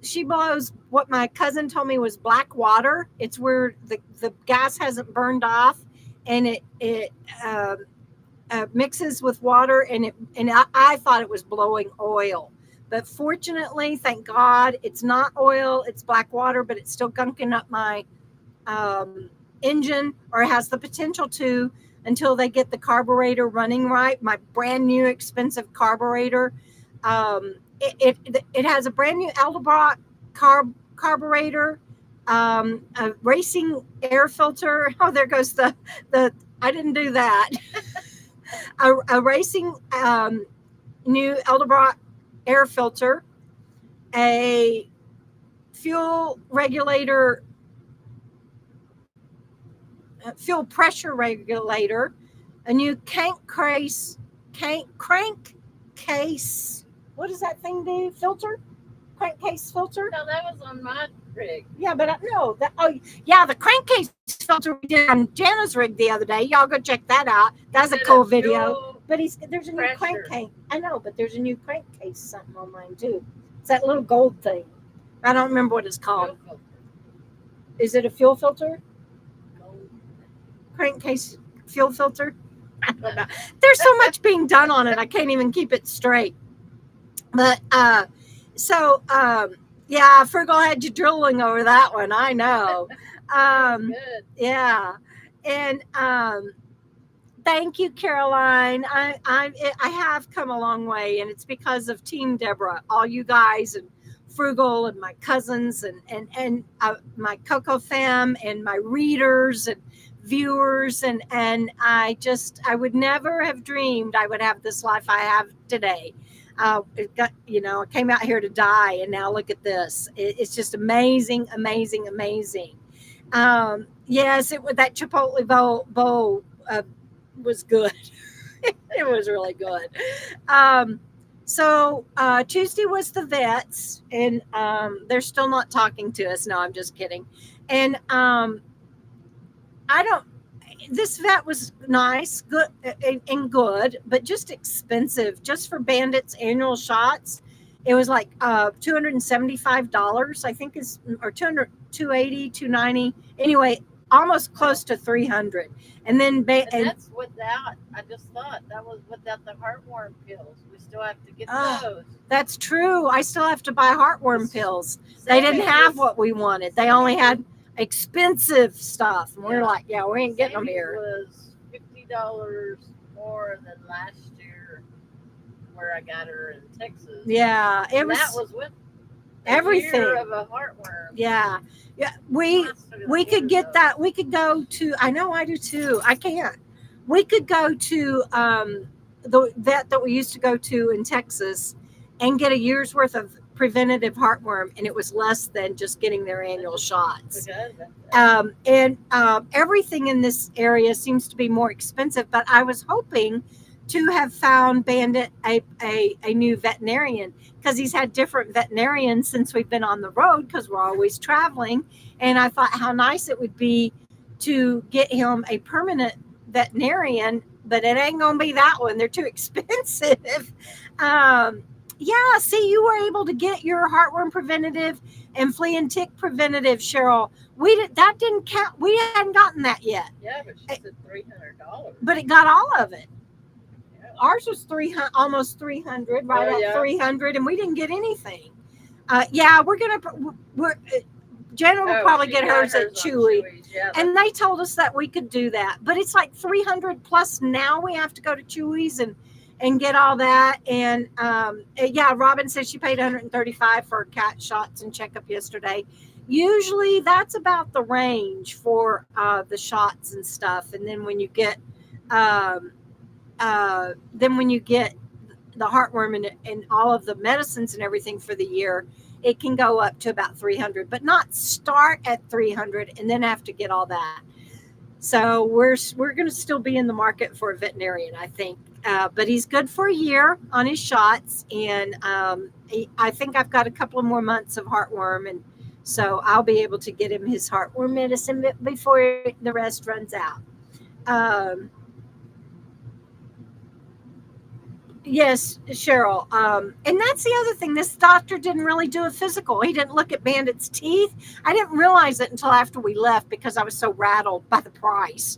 She blows what my cousin told me was black water. It's where the gas hasn't burned off, and it mixes with water, and I thought it was blowing oil. But fortunately, thank God, it's not oil, it's black water, but it's still gunking up my engine, or it has the potential to, until they get the carburetor running right. My brand new expensive carburetor. It has a brand new Edelbrock carburetor, a racing air filter. Oh, there goes the I didn't do that. a racing new Edelbrock air filter, a fuel regulator, fuel pressure regulator, a new crankcase. What does that thing do? Filter? Crankcase filter?
No, that was on my rig.
Yeah, but the crankcase filter we did on Jana's rig the other day. Y'all go check that out. That's a cool video. But there's a new crankcase. I know, but there's a new crankcase something on mine too. It's that little gold thing. I don't remember what it's called. Is it a fuel filter? Gold. Crankcase fuel filter? I don't know. There's so much being done on it. I can't even keep it straight. But yeah, Frugal had you drooling over that one. I know.
Good.
Yeah. And thank you, Caroline. I have come a long way, and it's because of Team Debra, all you guys, and Frugal, and my cousins, and my KOKO Fam, and my readers and viewers, and I would never have dreamed I would have this life I have today. I came out here to die, and now look at this. It's just amazing, amazing, amazing. Yes, that Chipotle bowl was good. It was really good. So Tuesday was the vets, and they're still not talking to us. No, I'm just kidding. And this vet was nice, good, and good, but just expensive. Just for Bandit's annual shots, it was like $275, I think, or 280, 290. Anyway, almost close to 300. And then
and that's without. I just thought that was without the heartworm pills. We still have to get those.
That's true. I still have to buy heartworm pills. They didn't have what we wanted. They only had expensive stuff, and we're like, yeah, we ain't getting them here.
It was $50 more than last year, where I got her in Texas.
Yeah,
that was with
everything
of a heartworm.
Yeah, we could get that. We could go to. I know, I do too. I can't. We could go to the vet that we used to go to in Texas and get a year's worth of preventative heartworm, and it was less than just getting their annual shots. Everything in this area seems to be more expensive, but I was hoping to have found Bandit a new veterinarian, because he's had different veterinarians since we've been on the road, because we're always traveling. And I thought how nice it would be to get him a permanent veterinarian, but it ain't gonna be that one. They're too expensive. Yeah, see, you were able to get your heartworm preventative and flea and tick preventative, Cheryl. That didn't count. We hadn't gotten that yet.
Yeah, but she said $300.
But it got all of it. Yeah. Ours was 300, almost 300, right at 300, and we didn't get anything. Yeah, Jenna will probably get hers at Chewy. Yeah, and they told us that we could do that, but it's like 300 plus. Now we have to go to Chewy's and get all that. And yeah, Robin says she paid $135 for cat shots and checkup yesterday. Usually that's about the range for the shots and stuff. And then when you get the heartworm and all of the medicines and everything for the year, it can go up to about 300, but not start at 300 and then have to get all that. So we're going to still be in the market for a veterinarian, I think. But he's good for a year on his shots, and I think I've got a couple of more months of heartworm, and so I'll be able to get him his heartworm medicine before the rest runs out. Yes, Cheryl. And that's the other thing. This doctor didn't really do a physical. He didn't look at Bandit's teeth. I didn't realize it until after we left because I was so rattled by the price.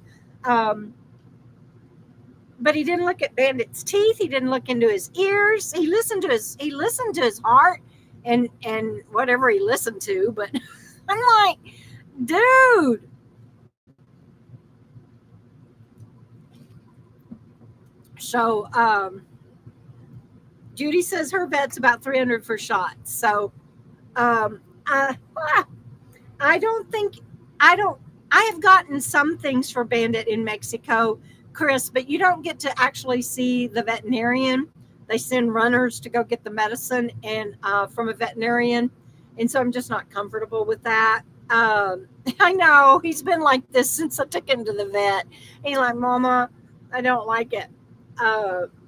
But he didn't look at Bandit's teeth. He didn't look into his ears. He listened to his heart and whatever he listened to. But I'm like, dude. So Judy says her vet's about 300 for shots. So I have gotten some things for Bandit in Mexico, Chris, but you don't get to actually see the veterinarian. They send runners to go get the medicine and from a veterinarian. And so I'm just not comfortable with that. I know he's been like this since I took him to the vet. He's like, Mama, I don't like it.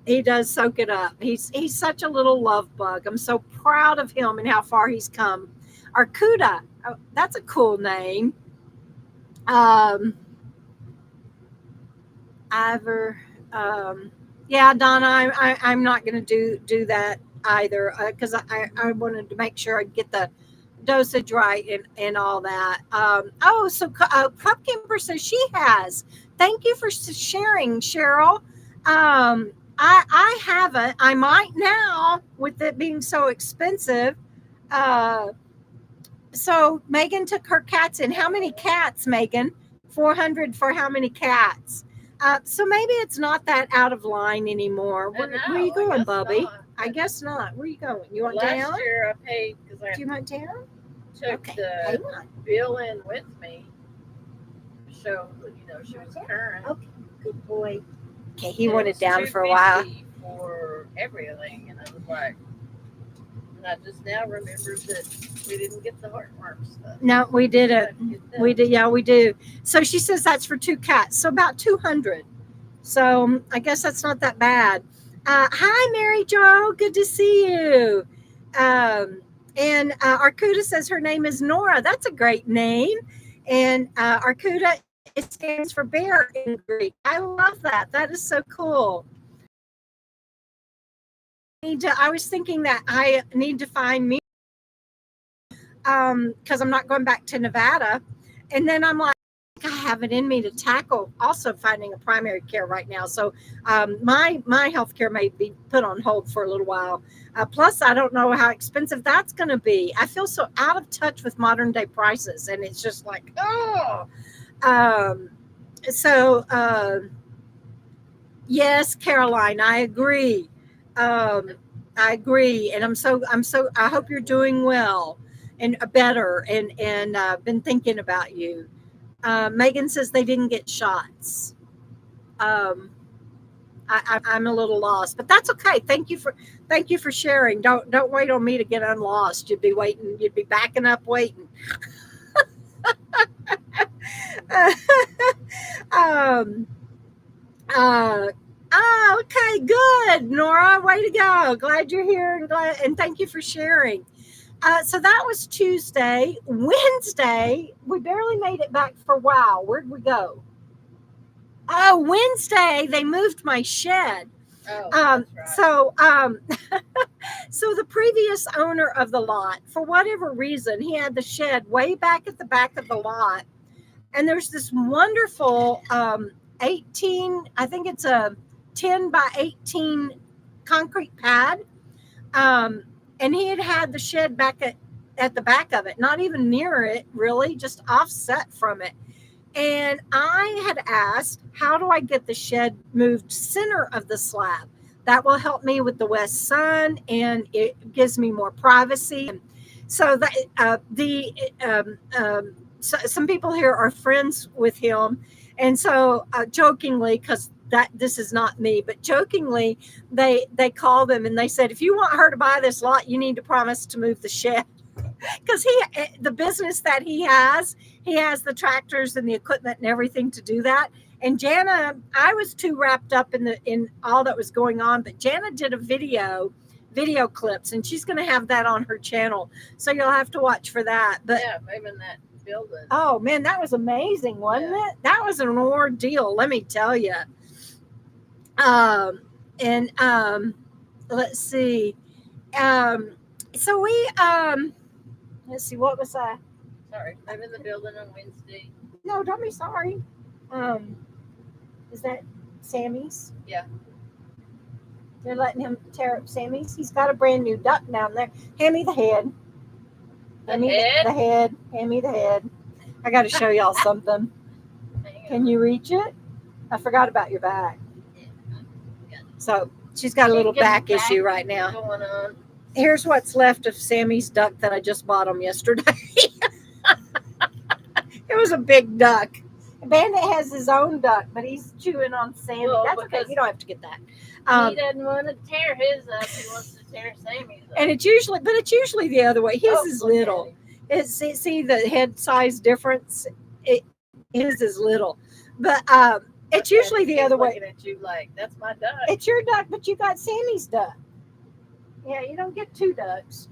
He does soak it up. He's such a little love bug. I'm so proud of him and how far he's come. Arcuda, oh, that's a cool name. Yeah, Donna, I'm not going to do that either because I wanted to make sure I get the dosage right and all that. So Cup Camper says she has thank you for sharing, Cheryl. I haven't. I might now with it being so expensive. So Megan took her cats in. How many cats, Megan? 400 for how many cats? So maybe it's not that out of line anymore. Where are you going, Bubby? I guess not. Where are you going? You want down?
Last year I paid because I
Do you want down?
took the bill in with me. So, she was current.
Okay, good boy. Okay, he wanted down for a while.
For everything, and I was like, and I just now remembered that we didn't get the heartworm stuff.
No, we didn't. We did. Yeah, we do. So she says that's for 2 cats. So about 200. So I guess that's not that bad. Hi, Mary Jo. Good to see you. And Arcuda says her name is Nora. That's a great name. And Arcuda, it stands for bear in Greek. I love that. That is so cool. I was thinking that I need to find me because I'm not going back to Nevada. And then I'm like, I have it in me to tackle also finding a primary care right now. So my health care may be put on hold for a little while. Plus, I don't know how expensive that's going to be. I feel so out of touch with modern day prices. And it's just like, oh. Yes, Caroline, I agree. I agree. And I hope you're doing well and better and been thinking about you. Megan says they didn't get shots. I'm a little lost, but that's okay. Thank you for sharing. Don't wait on me to get unlost. You'd be waiting. You'd be backing up waiting. Okay, good, Nora. Way to go. Glad you're here and thank you for sharing. So that was Tuesday. Wednesday, we barely made it back for wow. Where'd we go? Oh, Wednesday, they moved my shed.
Oh, that's right.
So the previous owner of the lot, for whatever reason, he had the shed way back at the back of the lot. And there's this wonderful 18, I think it's a 10 by 18 concrete pad. And he had the shed back at the back of it, not even near it, really, just offset from it. And I had asked, how do I get the shed moved center of the slab? That will help me with the west sun, and it gives me more privacy. So that some people here are friends with him, and so jokingly, because this is not me, but jokingly, they called him and they said, if you want her to buy this lot, you need to promise to move the shed. Because the business that he has the tractors and the equipment and everything to do that. And Jana, I was too wrapped up in all that was going on, but Jana did a video clips, and she's going to have that on her channel. So you'll have to watch for that. But
yeah, maybe in that building.
Oh man, that was amazing, wasn't it? That was an ordeal, let me tell you. Let's see. So we let's see, what was I?
Sorry, I'm in the building on Wednesday.
No, don't be sorry. Is that Sammy's?
Yeah.
They're letting him tear up Sammy's. He's got a brand new duck down there. Hand me the head. Hand me the head. Hand me the head. I got to show y'all something. Can you reach it? I forgot about your back. So she's got a little back issue right now.
Going on.
Here's what's left of Sammy's duck that I just bought him yesterday. It was a big duck. Bandit has his own duck, but he's chewing on Sammy.
Well,
that's okay. You don't have to get that.
He doesn't want to tear his up. He wants to tear Sammy's up.
And it's usually the other way. His is little. See the head size difference. His is little, but it's usually the other way.
Looking at you like, that's my duck.
It's your duck, but you got Sammy's duck. Yeah, you don't get 2 ducks.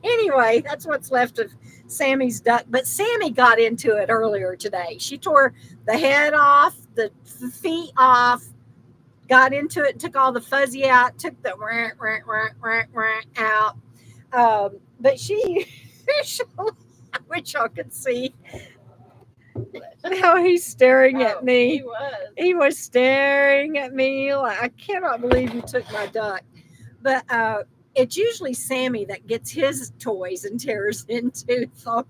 Anyway, that's what's left of Sammy's duck. But Sammy got into it earlier today. She tore the head off, the feet off, got into it, took all the fuzzy out, took the out. But she, I wish y'all could see. Now he's staring at
Oh,
me.
he was.
He was staring at me like, I cannot believe you took my duck. But it's usually Sammy that gets his toys and tears into them.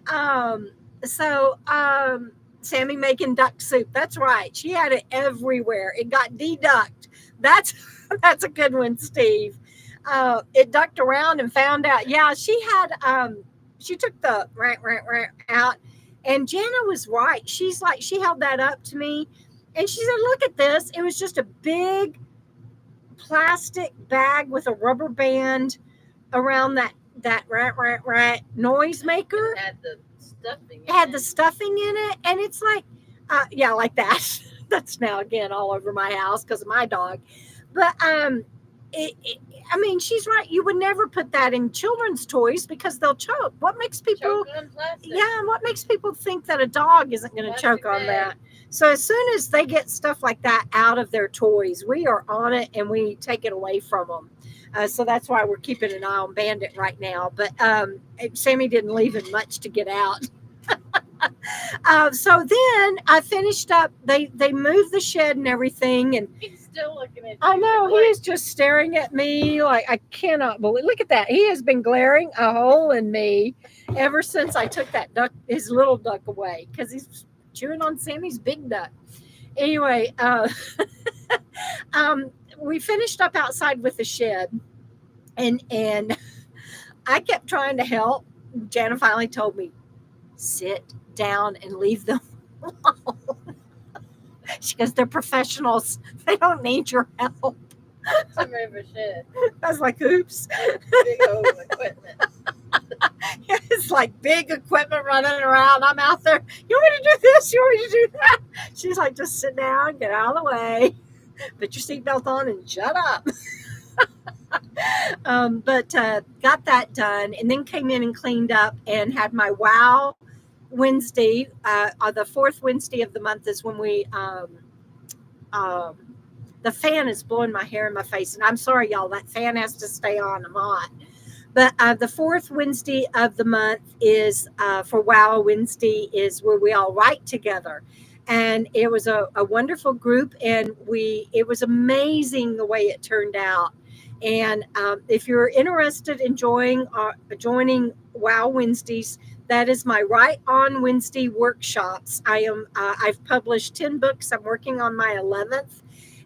um, so Sammy making duck soup. That's right. She had it everywhere. It got deducked. That's that's a good one, Steve. It ducked around and found out. Yeah, she had. She took the rant out, and Jana was right. She's like, she held that up to me, and she said, "Look at this. It was just a big plastic bag with a rubber band around that rat noise maker.
It had the stuffing.
It had the stuffing in it, and it's like, yeah, like that. That's now again all over my house because of my dog. But I mean, she's right. You would never put that in children's toys because they'll choke. What makes people?
Choke on plastic.
Yeah, what makes people think that a dog isn't going to
Plastic
choke on
bag.
that? So as soon as they get stuff like that out of their toys, we are on it and we take it away from them. So that's why we're keeping an eye on Bandit right now. But Sammy didn't leave him much to get out. So then I finished up. They moved the shed and everything, and
He's still looking at you.
I know he
like,
is just staring at me like I cannot believe. Look at that. He has been glaring a hole in me ever since I took that duck, his little duck, away because he's chewing on Sammy's big duck. Anyway, we finished up outside with the shed, and I kept trying to help. Jana finally told me, sit down and leave them alone. She goes, they're professionals. They don't need your help.
to move a shed.
I was like, oops.
Big old equipment.
It's like big equipment running around. I'm out there. You want me to do this? You want me to do that? She's like, just sit down, get out of the way, put your seatbelt on, and shut up. But got that done, and then came in and cleaned up and had my Wow Wednesday. The fourth Wednesday of the month is when we the fan is blowing my hair in my face, and I'm sorry, y'all. That fan has to stay on. I'm hot. But the fourth Wednesday of the month is for Wow Wednesday is where we all write together, and it was a wonderful group, and it was amazing the way it turned out. And if you're interested in joining Wow Wednesdays, that is my Write On Wednesday workshops. I've published 10 books. I'm working on my 11th,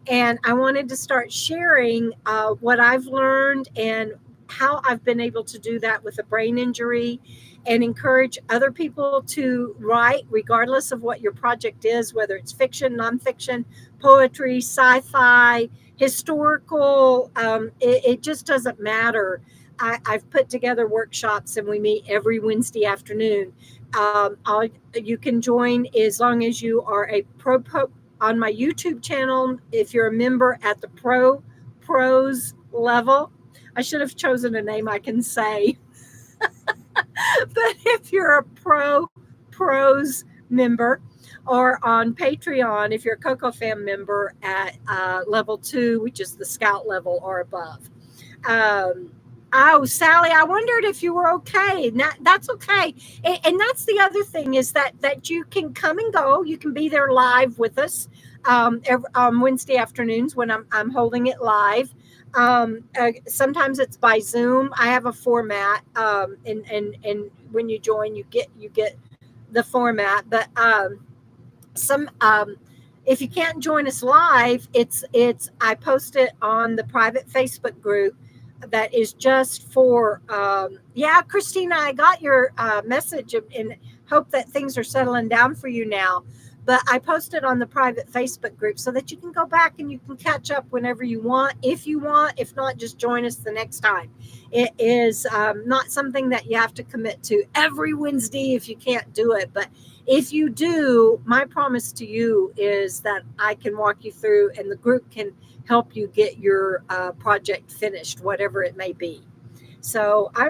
and I wanted to start sharing what I've learned and how I've been able to do that with a brain injury, and encourage other people to write regardless of what your project is, whether it's fiction, nonfiction, poetry, sci-fi, historical. It just doesn't matter. I've put together workshops, and we meet every Wednesday afternoon. You can join as long as you are a pro on my YouTube channel. If you're a member at the pros level, I should have chosen a name I can say. But if you're a pros member, or on Patreon, if you're a KOKO Fam member at level 2, which is the scout level or above. Oh, Sally, I wondered if you were okay. That's okay. And that's the other thing, is that you can come and go. You can be there live with us on Wednesday afternoons when I'm holding it live. Sometimes it's by Zoom. I have a format, and when you join, you get the format. But if you can't join us live, I post it on the private Facebook group that is just for Christina, I got your message and hope that things are settling down for you now. But I posted on the private Facebook group so that you can go back and you can catch up whenever you want, if you want. If not, just join us the next time. It is not something that you have to commit to every Wednesday if you can't do it. But if you do, my promise to you is that I can walk you through, and the group can help you get your project finished, whatever it may be. So I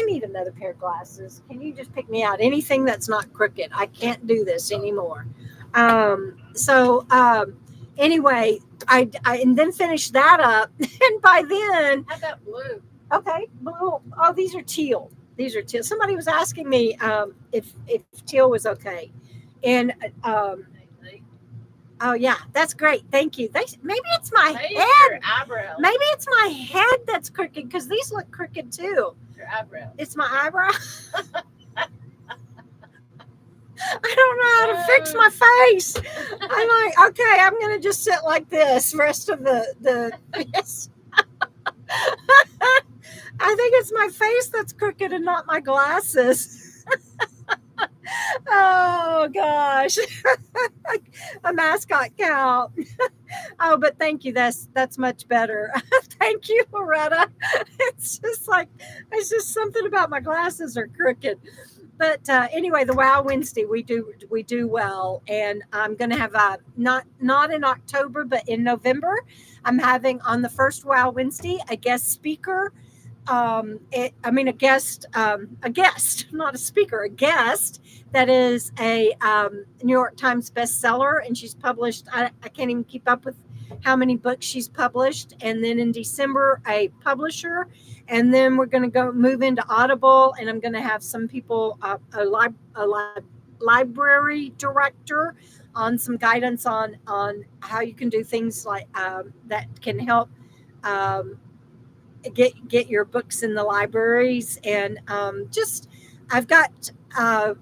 need another pair of glasses. Can you just pick me out anything that's not crooked? I can't do this anymore. Anyway, I and then finish that up. And by then,
How about blue?
okay, blue. Oh, these are teal. These are teal. Somebody was asking me if teal was okay, and oh yeah, that's great. Thank you. Maybe it's my head.
Eyebrows.
Maybe it's my head that's crooked because these look crooked too.
Your eyebrows.
It's my eyebrow. I don't know how to fix my face. I'm like, okay, I'm gonna just sit like this rest of the yes. I think it's my face that's crooked and not my glasses. Oh gosh. A mascot count. Oh, but thank you. That's much better. Thank you, Loretta. It's just something about my glasses are crooked. But anyway, the Wow Wednesday we do well, and I'm going to have not in October, but in November, I'm having on the first Wow Wednesday a guest speaker. A guest, not a speaker, a guest that is a New York Times bestseller, and she's published. I can't even keep up with how many books she's published. And then in December, a publisher, and then we're going to move into Audible, and I'm going to have some people, a library director, on some guidance on how you can do things like that can help. Get your books in the libraries, and I've got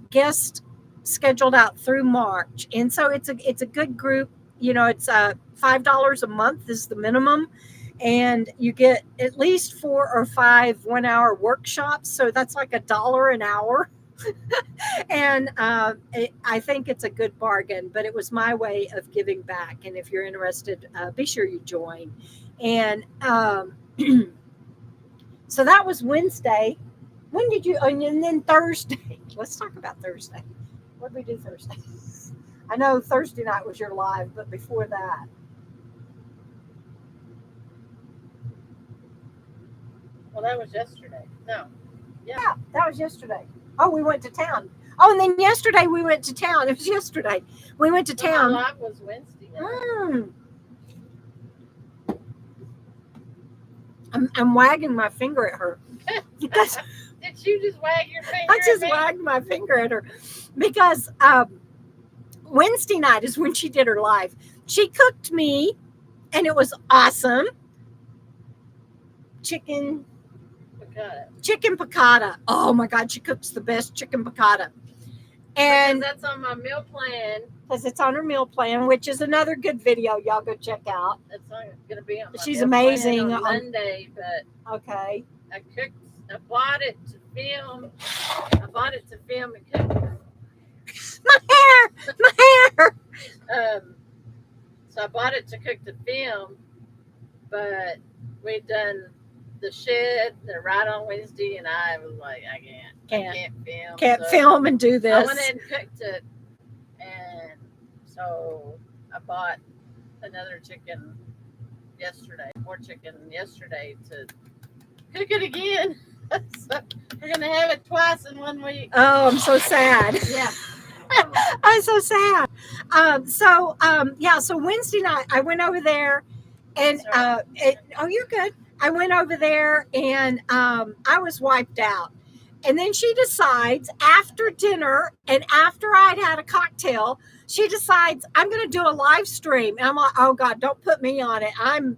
guests scheduled out through March, and so it's a good group. It's $5 a month is the minimum, and you get at least 4 or 5 1-hour workshops, so that's like $1 an hour. And I think it's a good bargain, but it was my way of giving back, and if you're interested, be sure you join. And so that was Wednesday. When did you? And then Thursday. Let's talk about Thursday. What did we do Thursday? I know Thursday night was your live, but before that.
Well, that was yesterday. No.
Yeah, that was yesterday. Oh, we went to town. Oh, and then yesterday we went to town. It was yesterday. We went to town.
My live was Wednesday night.
I'm wagging my finger at her. Because
Did you just wag your finger?
I just wagged my finger at her because Wednesday night is when she did her live. She cooked me, and it was awesome. Chicken piccata. Oh my God, she cooks the best chicken piccata. And
because that's on my meal plan.
Because it's on her meal plan, which is another good video. Y'all go check out.
It's not going to be on my
She's
meal
amazing
plan on Monday, but
okay.
I bought it to film. I bought it to film and cook.
My hair.
So I bought it to cook the film, but we'd done the shed right on Wednesday, and I was like, I can't film.
Can't film and do this.
I went ahead and cooked it, and so I bought another chicken yesterday, more chicken yesterday to cook it again. So we're gonna have it twice in 1 week.
Oh, I'm so sad.
Yeah.
I'm so sad. So Wednesday night I went over there, and you're good. I went over there, and I was wiped out. And then she decides after dinner and after I'd had a cocktail, she decides I'm going to do a live stream. And I'm like, oh God, don't put me on it. I'm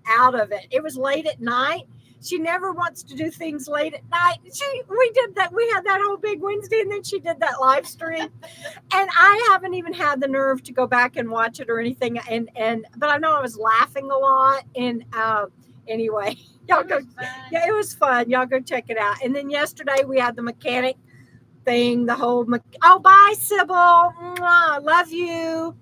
out of it. It was late at night. She never wants to do things late at night. We did that. We had that whole big Wednesday, and then she did that live stream. And I haven't even had the nerve to go back and watch it or anything. But I know I was laughing a lot. And anyway, y'all go. Yeah, it was fun. Y'all go check it out. And then yesterday we had the mechanic thing. The whole. Oh, bye, Sybil. Mwah, love you.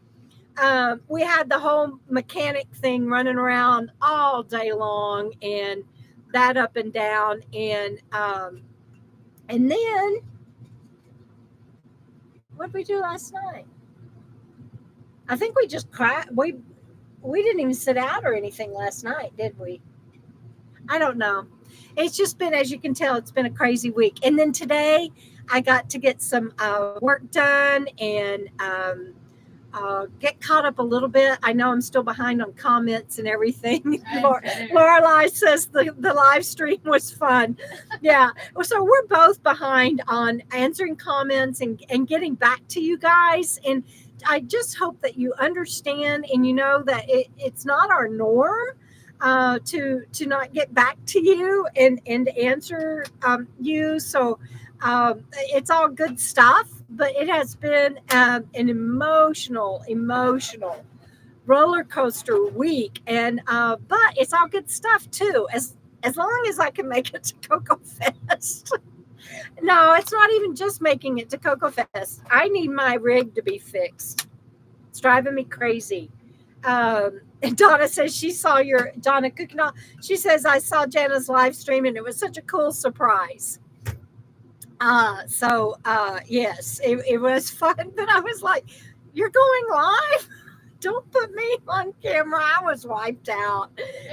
We had the whole mechanic thing running around all day long, and that up and down, and then what did we do last night? I think we just cried. We didn't even sit out or anything last night, did we? I don't know. It's just been, as you can tell, it's been a crazy week. And then today I got to get some work done, and get caught up a little bit. I know I'm still behind on comments and everything.
I do.
Lorelai says the live stream was fun. Yeah. So we're both behind on answering comments and getting back to you guys. And I just hope that you understand and you know that it's not our norm to not get back to you and answer you. So it's all good stuff, but it has been an emotional roller coaster week, and but it's all good stuff too. As long as I can make it to KOKO Fest. No, it's not even just making it to KOKO Fest. I need my rig to be fixed. It's driving me crazy. And Donna says she saw Donna cooking off. She says, I saw Jana's live stream and it was such a cool surprise. Yes, it was fun, but I was like, you're going live? Don't put me on camera. I was wiped out.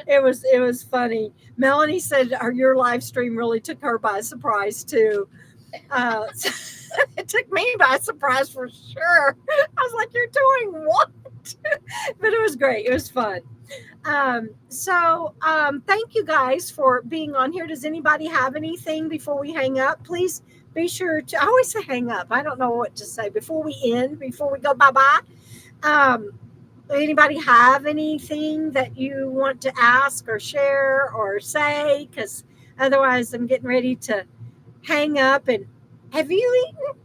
It was funny. Melanie said your live stream really took her by surprise too. It took me by surprise for sure. I was like, you're doing what? But it was great. It was fun. Thank you guys for being on here. Does anybody have anything before we hang up? Please be sure to, I always say hang up. I don't know what to say before we go bye-bye. Anybody have anything that you want to ask or share or say? Because otherwise I'm getting ready to hang up. And have you eaten?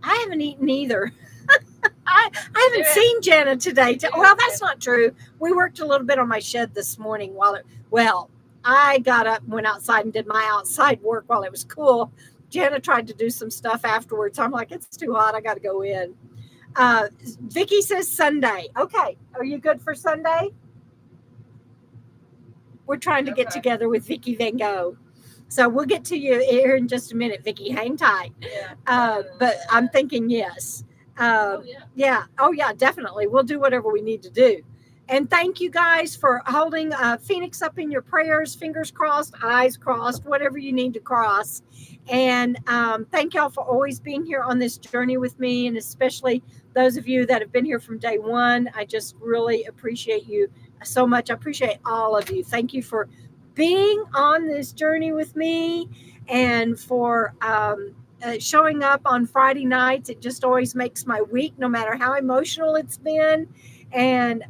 I haven't eaten either. I haven't seen Jana today. Well, that's not true. We worked a little bit on my shed this morning I got up and went outside and did my outside work while it was cool. Jana tried to do some stuff afterwards. I'm like, it's too hot. I got to go in. Vicky says Sunday. Okay. Are you good for Sunday? We're trying to get together with Vicky Van Gogh. So we'll get to you here in just a minute, Vicky. Hang tight. Yeah. But I'm thinking yes. Yeah. Oh, yeah, definitely. We'll do whatever we need to do. And thank you guys for holding Phoenix up in your prayers, fingers crossed, eyes crossed, whatever you need to cross. And thank y'all for always being here on this journey with me, and especially those of you that have been here from day one. I just really appreciate you so much. I appreciate all of you. Thank you for being on this journey with me and for showing up on Friday nights. It just always makes my week, no matter how emotional it's been. And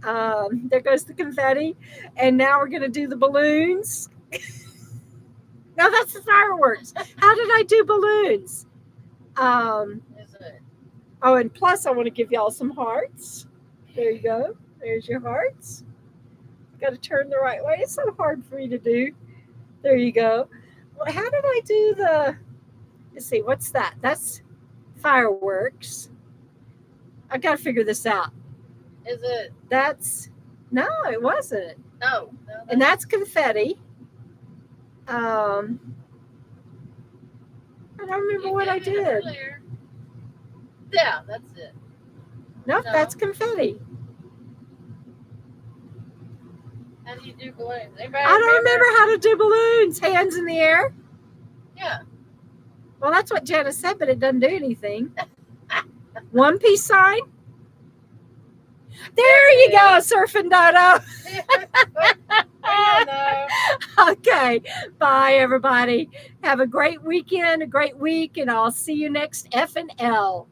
there goes the confetti. And now we're going to do the balloons. No, that's the fireworks. How did I do balloons? Oh, and plus I want to give y'all some hearts. There you go. There's your hearts. Got to turn the right way. It's so hard for me to do. There you go. Well, how did I do let's see, what's that? That's fireworks. I got to figure this out.
Is it?
No, it wasn't.
No.
And that's confetti. I don't remember what I did.
Earlier. Yeah, that's it.
Nope, no, that's confetti.
How do you do balloons?
I don't remember how to do balloons. Hands in the air.
Yeah.
Well, that's what Jana said, but it doesn't do anything. One peace sign. There you go, Surfing Dodo. Okay. Bye, everybody. Have a great weekend, a great week, and I'll see you next FNL.